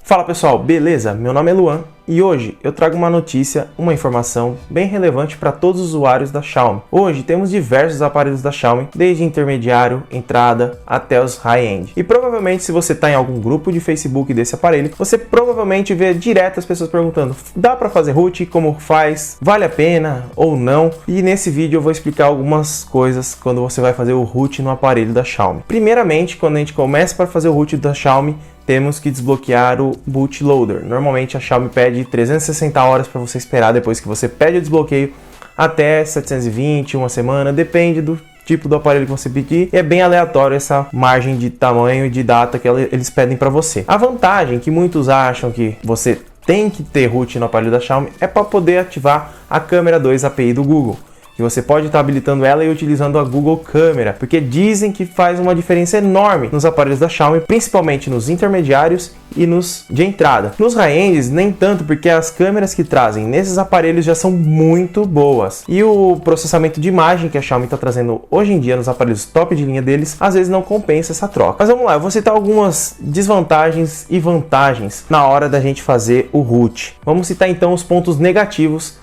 Fala pessoal, beleza? Meu nome é Luan e hoje eu trago uma notícia, uma informação bem relevante para todos os usuários da Xiaomi. Hoje temos diversos aparelhos da Xiaomi, desde intermediário, entrada, até os high-end. E provavelmente se você está em algum grupo de Facebook desse aparelho, você provavelmente vê direto as pessoas perguntando: dá para fazer root? Como faz? Vale a pena ou não? E nesse vídeo eu vou explicar algumas coisas quando você vai fazer o root no aparelho da Xiaomi. Primeiramente, quando a gente começa para fazer o root da Xiaomi, temos que desbloquear o bootloader. Normalmente a Xiaomi pede 360 horas para você esperar depois que você pede o desbloqueio, até 720, uma semana, depende do tipo do aparelho que você pedir. É bem aleatório essa margem de tamanho e de data que eles pedem para você. A vantagem que muitos acham que você tem que ter root no aparelho da Xiaomi é para poder ativar a câmera 2 API do Google, que você pode estar habilitando ela e utilizando a Google Câmera, porque dizem que faz uma diferença enorme nos aparelhos da Xiaomi, principalmente nos intermediários e nos de entrada. Nos high-ends, nem tanto, porque as câmeras que trazem nesses aparelhos já são muito boas. E o processamento de imagem que a Xiaomi está trazendo hoje em dia nos aparelhos top de linha deles, às vezes não compensa essa troca. Mas vamos lá, eu vou citar algumas desvantagens e vantagens na hora da gente fazer o root. Vamos citar então os pontos negativos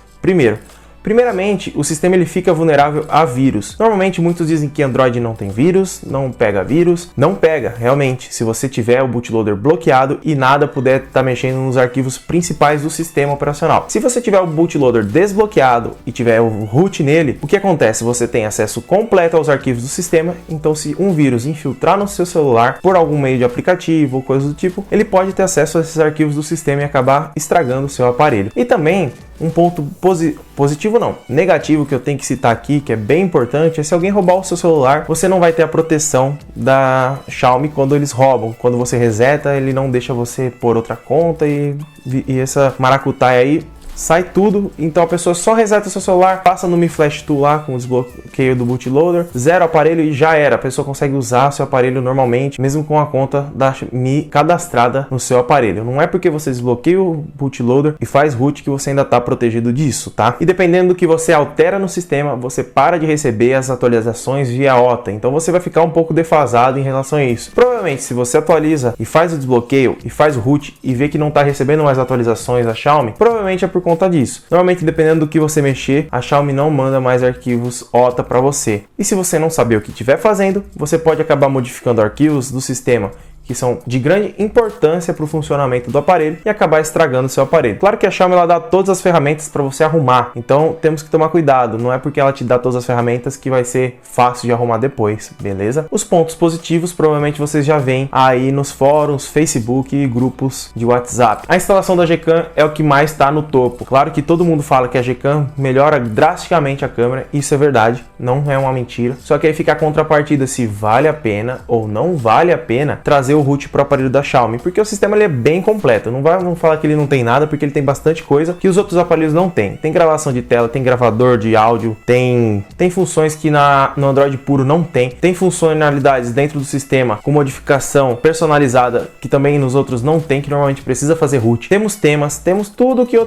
Primeiramente, o sistema ele fica vulnerável a vírus. Normalmente muitos dizem que Android não tem vírus, não pega vírus. Não pega, realmente, se você tiver o bootloader bloqueado e nada puder estar mexendo nos arquivos principais do sistema operacional. Se você tiver o bootloader desbloqueado e tiver o root nele, o que acontece? Você tem acesso completo aos arquivos do sistema, então se um vírus infiltrar no seu celular por algum meio de aplicativo ou coisa do tipo, ele pode ter acesso a esses arquivos do sistema e acabar estragando o seu aparelho. E também um ponto negativo que eu tenho que citar aqui, que é bem importante, é se alguém roubar o seu celular, você não vai ter a proteção da Xiaomi quando eles roubam. Quando você reseta, ele não deixa você pôr outra conta e essa maracutaia aí, sai tudo. Então a pessoa só reseta o seu celular, passa no Mi Flash Tool lá com o desbloqueio do bootloader, zera o aparelho e já era. A pessoa consegue usar seu aparelho normalmente, mesmo com a conta da Mi cadastrada no seu aparelho. Não é porque você desbloqueia o bootloader e faz root que você ainda está protegido disso, tá? E dependendo do que você altera no sistema, você para de receber as atualizações via OTA. Então você vai ficar um pouco defasado em relação a isso. Provavelmente, se você atualiza e faz o desbloqueio e faz o root e vê que não está recebendo mais atualizações da Xiaomi, provavelmente é por conta disso. Normalmente, dependendo do que você mexer, a Xiaomi não manda mais arquivos OTA para você. E se você não saber o que estiver fazendo, você pode acabar modificando arquivos do sistema que são de grande importância para o funcionamento do aparelho e acabar estragando o seu aparelho. Claro que a Xiaomi ela dá todas as ferramentas para você arrumar, então temos que tomar cuidado. Não é porque ela te dá todas as ferramentas que vai ser fácil de arrumar depois, beleza? Os pontos positivos provavelmente vocês já veem aí nos fóruns, Facebook e grupos de WhatsApp. A instalação da Gcam é o que mais está no topo. Claro que todo mundo fala que a Gcam melhora drasticamente a câmera, isso é verdade, não é uma mentira. Só que aí fica a contrapartida se vale a pena ou não vale a pena trazer o root para o aparelho da Xiaomi, porque o sistema ele é bem completo. Não falar que ele não tem nada, porque ele tem bastante coisa que os outros aparelhos não têm. Tem gravação de tela, tem gravador de áudio, tem funções que no Android puro não tem. Tem funcionalidades dentro do sistema com modificação personalizada que também nos outros não tem, que normalmente precisa fazer root. Temos temas, temos tudo que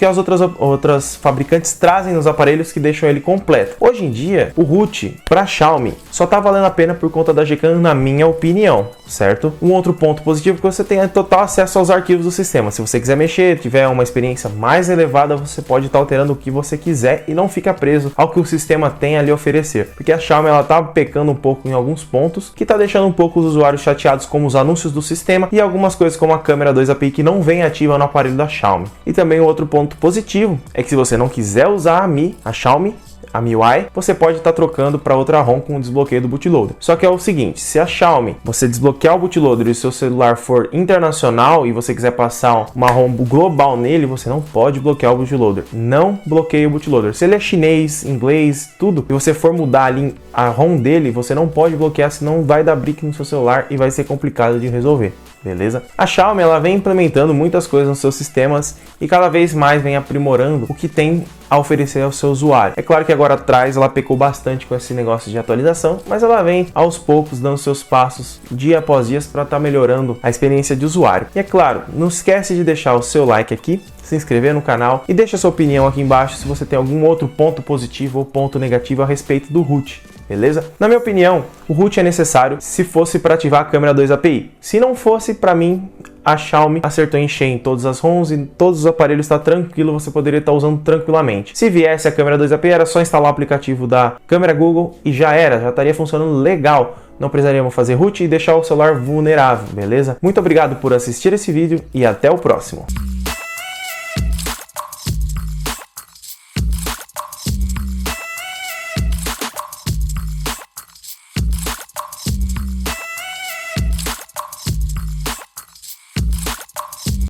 as outras fabricantes trazem nos aparelhos que deixam ele completo. Hoje em dia, o root para Xiaomi só tá valendo a pena por conta da Gcam, na minha opinião, certo? Um outro ponto positivo é que você tem total acesso aos arquivos do sistema. Se você quiser mexer, tiver uma experiência mais elevada, você pode estar alterando o que você quiser e não fica preso ao que o sistema tem a lhe oferecer. Porque a Xiaomi ela tá pecando um pouco em alguns pontos, que tá deixando um pouco os usuários chateados, como os anúncios do sistema e algumas coisas como a câmera 2 API que não vem ativa no aparelho da Xiaomi. E também outro ponto positivo é que se você não quiser usar a Xiaomi, a MIUI, você pode estar trocando para outra ROM com o desbloqueio do bootloader. Só que é o seguinte, se a Xiaomi, você desbloquear o bootloader e o seu celular for internacional e você quiser passar uma ROM global nele, você não pode bloquear o bootloader. Não bloqueie o bootloader. Se ele é chinês, inglês, tudo, e você for mudar ali a ROM dele, você não pode bloquear, senão vai dar brick no seu celular e vai ser complicado de resolver. Beleza? A Xiaomi ela vem implementando muitas coisas nos seus sistemas e cada vez mais vem aprimorando o que tem a oferecer ao seu usuário. É claro que agora atrás ela pecou bastante com esse negócio de atualização, mas ela vem aos poucos dando seus passos dia após dia para estar melhorando a experiência de usuário. E é claro, não esquece de deixar o seu like aqui, se inscrever no canal e deixa a sua opinião aqui embaixo se você tem algum outro ponto positivo ou ponto negativo a respeito do root. beleza? Na minha opinião, o root é necessário se fosse para ativar a câmera 2 API. Se não fosse, para mim, a Xiaomi acertou em cheio em todas as ROMs e todos os aparelhos está tranquilo, você poderia estar usando tranquilamente. Se viesse a câmera 2 API, era só instalar o aplicativo da câmera Google e já estaria funcionando legal. Não precisaríamos fazer root e deixar o celular vulnerável, beleza? Muito obrigado por assistir esse vídeo e até o próximo.